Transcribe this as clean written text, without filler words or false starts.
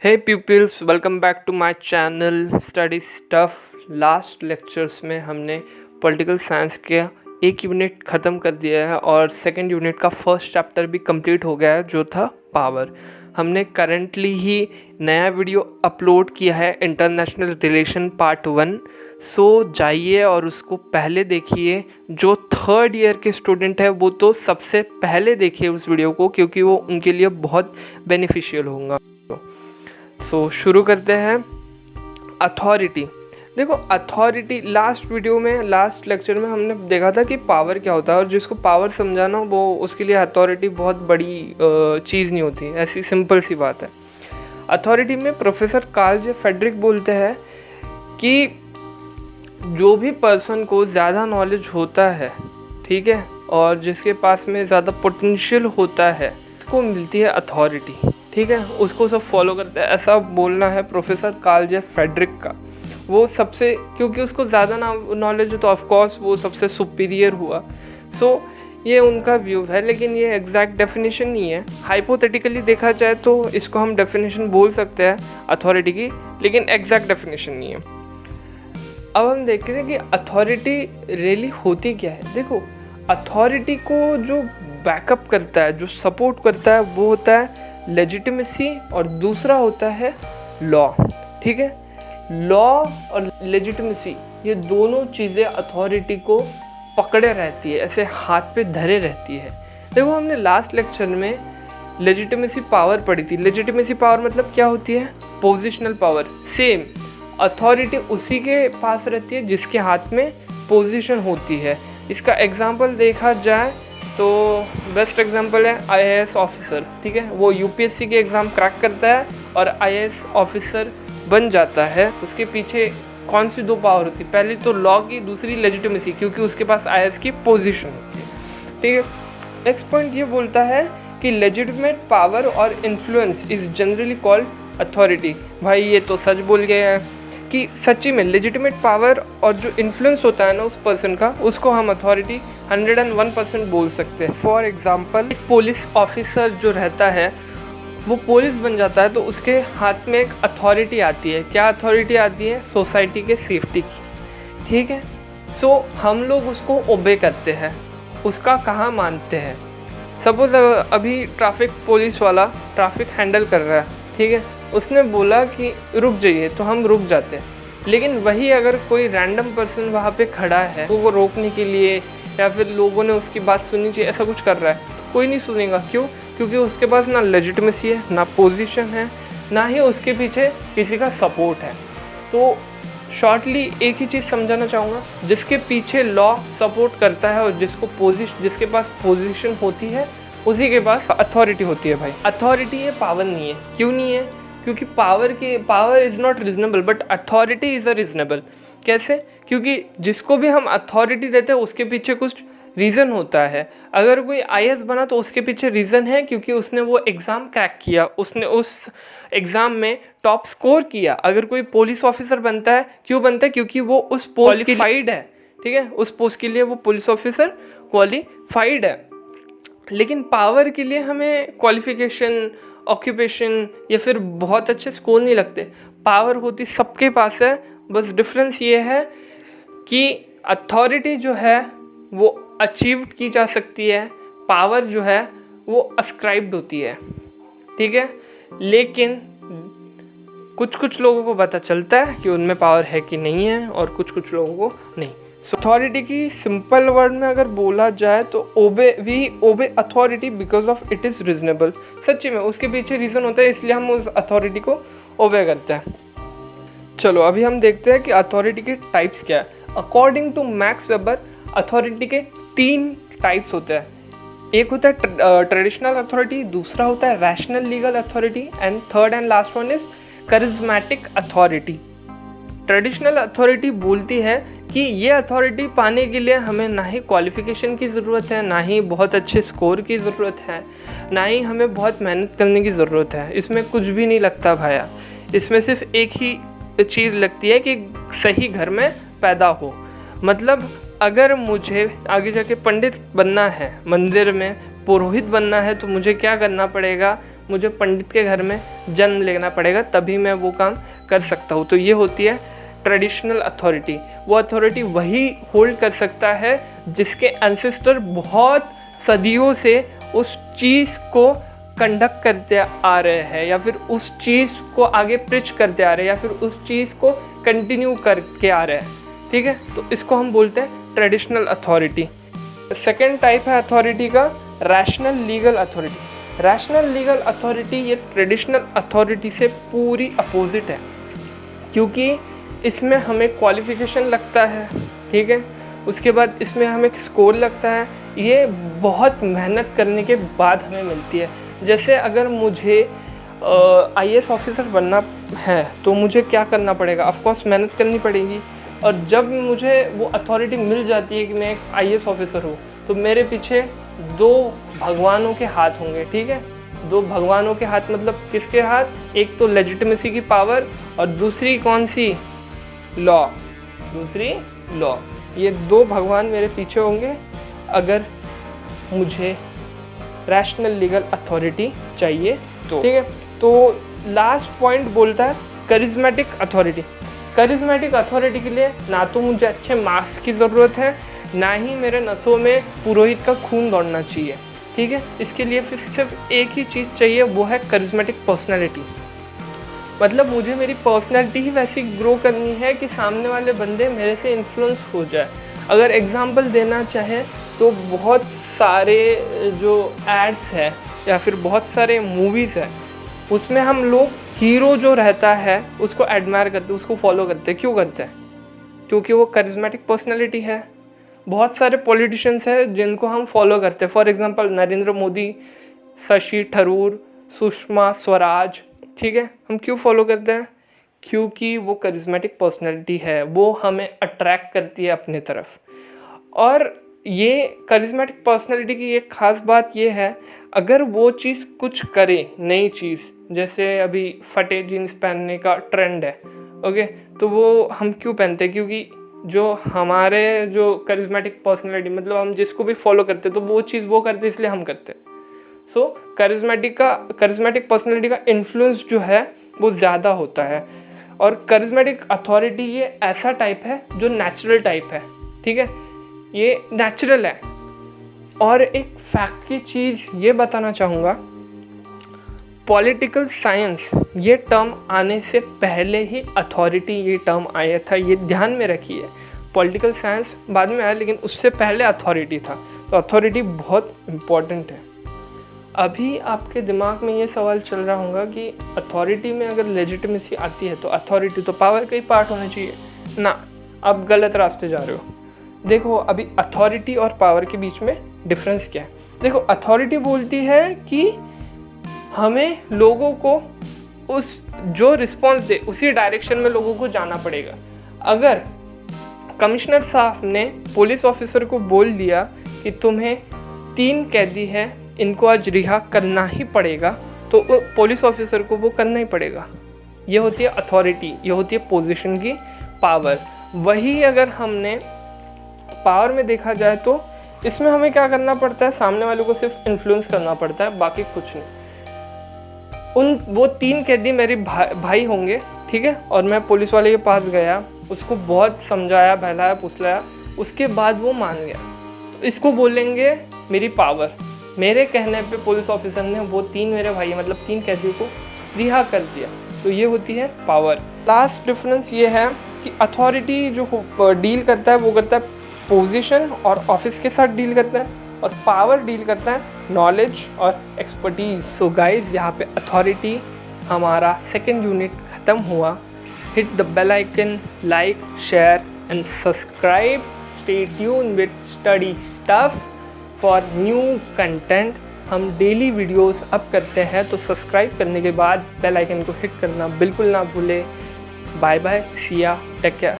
Hey pupils, welcome back to my channel Study Stuff. Last lectures में हमने political science के एक unit ख़त्म कर दिया है और सेकंड यूनिट का फर्स्ट चैप्टर भी कंप्लीट हो गया है जो था पावर। हमने करंटली ही नया वीडियो अपलोड किया है इंटरनेशनल रिलेशन पार्ट 1। सो जाइए और उसको पहले देखिए। जो थर्ड ईयर के स्टूडेंट है वो तो सबसे पहले देखिए उस वीडियो को, क्योंकि वो उनके लिए बहुत बेनिफिशियल होगा। सो शुरू करते हैं। अथॉरिटी। देखो, अथॉरिटी लास्ट लेक्चर में हमने देखा था कि पावर क्या होता है, और जिसको पावर समझाना वो उसके लिए अथॉरिटी बहुत बड़ी चीज़ नहीं होती, ऐसी सिंपल सी बात है। अथॉरिटी में प्रोफेसर कार्ल जे फेडरिक बोलते हैं कि जो भी पर्सन को ज़्यादा नॉलेज होता है, ठीक है, और जिसके पास में ज़्यादा पोटेंशियल होता है, उसको मिलती है अथॉरिटी, ठीक है, उसको सब फॉलो करते हैं। ऐसा बोलना है प्रोफेसर कार्ल जे फेडरिक का। वो सबसे, क्योंकि उसको ज़्यादा नॉलेज है तो ऑफकोर्स वो सबसे सुपीरियर हुआ। सो ये उनका व्यू है, लेकिन ये एग्जैक्ट डेफिनेशन नहीं है। हाइपोथेटिकली देखा जाए तो इसको हम डेफिनेशन बोल सकते हैं अथॉरिटी की, लेकिन एग्जैक्ट डेफिनेशन नहीं है। अब हम देखते हैं कि अथॉरिटी रियली होती क्या है। देखो, अथॉरिटी को जो बैकअप करता है, जो सपोर्ट करता है, वो होता है लेजिटिमेसी, और दूसरा होता है लॉ, ठीक है। लॉ और लेजिटिमेसी, ये दोनों चीज़ें अथॉरिटी को पकड़े रहती है, ऐसे हाथ पे धरे रहती है। देखो, हमने लास्ट लेक्चर में लेजिटिमेसी पावर पढ़ी थी। लेजिटिमेसी पावर मतलब क्या होती है? Positional power. सेम अथॉरिटी उसी के पास रहती है जिसके हाथ में पोजीशन होती है। इसका एग्जांपल देखा जाए तो बेस्ट एग्जांपल है आईएएस ऑफिसर, ठीक है। वो यूपीएससी के एग्ज़ाम क्रैक करता है और आईएएस ऑफिसर बन जाता है। उसके पीछे कौन सी दो पावर होती है? पहली तो लॉ की, दूसरी लेजिटिमेसी, क्योंकि उसके पास आईएएस की पोजीशन होती है, ठीक है। नेक्स्ट पॉइंट ये बोलता है कि लेजिटिमेट पावर और influence is generally called authority. भाई ये तो सच बोल गए हैं कि सच्ची में लेजिटिमेट पावर और जो इन्फ्लुएंस होता है ना उस पर्सन का, उसको हम अथॉरिटी 101% बोल सकते हैं। फॉर एग्जांपल, एक पुलिस ऑफिसर जो रहता है वो पुलिस बन जाता है तो उसके हाथ में एक अथॉरिटी आती है। क्या अथॉरिटी आती है? सोसाइटी के सेफ्टी की, ठीक है। सो हम लोग उसको ओबे करते हैं, उसका कहाँ मानते हैं। सपोज अभी ट्रैफिक पुलिस वाला ट्रैफिक हैंडल कर रहा है, ठीक है, उसने बोला कि रुक जाइए तो हम रुक जाते हैं। लेकिन वही अगर कोई रैंडम पर्सन वहाँ पे खड़ा है तो वो रोकने के लिए, या फिर लोगों ने उसकी बात सुननी चाहिए, ऐसा कुछ कर रहा है, कोई नहीं सुनेगा। क्यों? क्योंकि उसके पास ना लेजिटिमेसी है, ना पोजीशन है, ना ही उसके पीछे किसी का सपोर्ट है। तो शॉर्टली एक ही चीज़ समझाना चाहूँगा, जिसके पीछे लॉ सपोर्ट करता है और जिसके पास पोजीशन होती है, उसी के पास अथॉरिटी होती है। भाई अथॉरिटी है, पावर नहीं है। क्यों नहीं है? क्योंकि power is not reasonable but authority is a reasonable. कैसे? क्योंकि जिसको भी हम अथॉरिटी देते हैं उसके पीछे कुछ रीज़न होता है। अगर कोई आईएएस बना तो उसके पीछे रीज़न है, क्योंकि उसने वो एग्ज़ाम क्रैक किया, उसने उस एग्ज़ाम में टॉप स्कोर किया। अगर कोई पुलिस ऑफिसर बनता है, क्यों बनता है? क्योंकि वो उस पोस्ट क्वालिफाइड है, ठीक है, उस पोस्ट के लिए वो पुलिस ऑफिसर क्वालिफाइड है। लेकिन पावर के लिए हमें क्वालिफिकेशन, ऑक्यूपेशन या फिर बहुत अच्छे स्कोर नहीं लगते। पावर होती सबके पास है, बस डिफरेंस ये है कि अथॉरिटी जो है वो अचीव की जा सकती है, पावर जो है वो अस्क्राइब्ड होती है, ठीक है। लेकिन कुछ लोगों को पता चलता है कि उनमें पावर है कि नहीं है, और कुछ लोगों को नहीं। अथॉरिटी की सिंपल वर्ड में अगर बोला जाए तो we obey authority because of it is reasonable. सच्ची में उसके पीछे रीज़न होता है, इसलिए हम उस अथॉरिटी को ओबे करते हैं। चलो अभी हम देखते हैं कि अथॉरिटी के टाइप्स क्या है। According to Max Weber, authority के 3 टाइप्स होते हैं। एक होता है ट्रेडिशनल अथॉरिटी, दूसरा होता है rational legal authority, and third and last one is charismatic authority. Traditional authority बोलती है कि ये अथॉरिटी पाने के लिए हमें ना ही क्वालिफ़िकेशन की ज़रूरत है, ना ही बहुत अच्छे स्कोर की ज़रूरत है, ना ही हमें बहुत मेहनत करने की ज़रूरत है। इसमें कुछ भी नहीं लगता भाया। इसमें सिर्फ एक ही चीज़ लगती है कि सही घर में पैदा हो। मतलब अगर मुझे आगे जाके पंडित बनना है, मंदिर में पुरोहित बनना है, तो मुझे क्या करना पड़ेगा? मुझे पंडित के घर में जन्म लेना पड़ेगा, तभी मैं वो काम कर सकता हूँ। तो ये होती है ट्रेडिशनल अथॉरिटी। वो अथॉरिटी वही होल्ड कर सकता है जिसके एंसेस्टर बहुत सदियों से उस चीज़ को कंडक्ट करते आ रहे हैं, या फिर उस चीज़ को आगे प्रिच करते आ रहे हैं, या फिर उस चीज़ को कंटिन्यू करके आ रहे हैं। ठीक है, तो इसको हम बोलते हैं ट्रेडिशनल अथॉरिटी। सेकेंड टाइप है अथॉरिटी का rational legal authority. Rational legal authority ये ट्रेडिशनल अथॉरिटी से पूरी अपोजिट है, क्योंकि इसमें हमें क्वालिफिकेशन लगता है। ठीक है, उसके बाद इसमें हमें स्कोर लगता है। ये बहुत मेहनत करने के बाद हमें मिलती है। जैसे अगर मुझे IAS ऑफिसर बनना है तो मुझे क्या करना पड़ेगा? ऑफकोर्स मेहनत करनी पड़ेगी। और जब मुझे वो अथॉरिटी मिल जाती है कि मैं एक IAS ऑफिसर हूँ, तो मेरे पीछे 2 भगवानों के हाथ होंगे। ठीक है, 2 भगवानों के हाथ मतलब किसके हाथ? एक तो लेजिटिमेसी की पावर और दूसरी कौन सी? लॉ। दूसरी लॉ। ये 2 भगवान मेरे पीछे होंगे अगर मुझे रैशनल लीगल अथॉरिटी चाहिए तो। ठीक है, तो लास्ट पॉइंट बोलता है करिज्मेटिक अथॉरिटी। करिज्मेटिक अथॉरिटी के लिए ना तो मुझे अच्छे मार्क्स की ज़रूरत है, ना ही मेरे नसों में पुरोहित का खून दौड़ना चाहिए। ठीक है, इसके लिए फिर सिर्फ एक ही चीज़ चाहिए, वो है करिज्मेटिक पर्सनैलिटी। मतलब मुझे मेरी पर्सनैलिटी ही वैसी ग्रो करनी है कि सामने वाले बंदे मेरे से इन्फ्लुएंस हो जाए। अगर एग्जांपल देना चाहे तो बहुत सारे जो एड्स है या फिर बहुत सारे मूवीज़ है, उसमें हम लोग हीरो जो रहता है उसको एडमायर करते, उसको फॉलो करते। क्यों करते हैं? क्योंकि वो करिज्मेटिक पर्सनैलिटी है। बहुत सारे पॉलिटिशियंस हैं जिनको हम फॉलो करते हैं। For example Narendra Modi, Shashi Tharoor, Sushma Swaraj. ठीक है, हम क्यों फॉलो करते हैं? क्योंकि वो करिज्मेटिक पर्सनैलिटी है, वो हमें अट्रैक्ट करती है अपने तरफ। और ये करिज्मेटिक पर्सनैलिटी की एक ख़ास बात ये है, अगर वो चीज़ कुछ करे, नई चीज़, जैसे अभी फटे जीन्स पहनने का ट्रेंड है, ओके, तो वो हम क्यों पहनते हैं? क्योंकि जो हमारे जो करिज्मेटिक पर्सनैलिटी मतलब हम जिसको भी फॉलो करते तो वो चीज़ वो करते इसलिए हम करते। सो करिज्मेटिक पर्सनैलिटी का इन्फ्लुएंस जो है वो ज़्यादा होता है। और करिज्मेटिक अथॉरिटी ये ऐसा टाइप है जो नेचुरल टाइप है। ठीक है, ये नेचुरल है। और एक फैक्ट की चीज़ ये बताना चाहूँगा, पॉलिटिकल साइंस ये टर्म आने से पहले ही अथॉरिटी ये टर्म आया था। ये ध्यान में रखिए, पॉलिटिकल साइंस बाद में आया लेकिन उससे पहले अथॉरिटी था। तो अथॉरिटी बहुत इम्पॉर्टेंट है। अभी आपके दिमाग में ये सवाल चल रहा होगा कि अथॉरिटी में अगर लेजिटिमेसी आती है तो अथॉरिटी तो पावर का ही पार्ट होना चाहिए ना। आप गलत रास्ते जा रहे हो। देखो, अभी अथॉरिटी और पावर के बीच में डिफरेंस क्या है। देखो, अथॉरिटी बोलती है कि हमें लोगों को उस जो रिस्पॉन्स दे उसी डायरेक्शन में लोगों को जाना पड़ेगा। अगर कमिश्नर साहब ने पुलिस ऑफिसर को बोल दिया कि तुम्हें 3 कैदी हैं, इनको आज रिहा करना ही पड़ेगा, तो पुलिस ऑफिसर को वो करना ही पड़ेगा। ये होती है अथॉरिटी, ये होती है पोजीशन की पावर। वही अगर हमने पावर में देखा जाए तो इसमें हमें क्या करना पड़ता है? सामने वाले को सिर्फ इन्फ्लुएंस करना पड़ता है, बाकी कुछ नहीं। वो 3 कैदी मेरे भाई होंगे, ठीक है, और मैं पुलिस वाले के पास गया, उसको बहुत समझाया, बहलाया, पुसलाया, उसके बाद वो मान गया, तो इसको बोलेंगे मेरी पावर। मेरे कहने पे पुलिस ऑफिसर ने वो 3 मेरे भाई मतलब 3 कैदियों को रिहा कर दिया, तो ये होती है पावर। लास्ट डिफरेंस ये है कि अथॉरिटी जो डील करता है वो करता है पोजीशन और ऑफिस के साथ डील करता है, और पावर डील करता है नॉलेज और एक्सपर्टीज। सो गाइज, यहाँ पे अथॉरिटी हमारा सेकेंड यूनिट ख़त्म हुआ। Hit the bell icon, like, share and subscribe. Stay tune with Study Stuff for new content. हम डेली वीडियोस अप करते हैं, तो सब्सक्राइब करने के बाद बेल आइकन को हिट करना बिल्कुल ना भूले। बाय बाय, सी या, टेक केयर।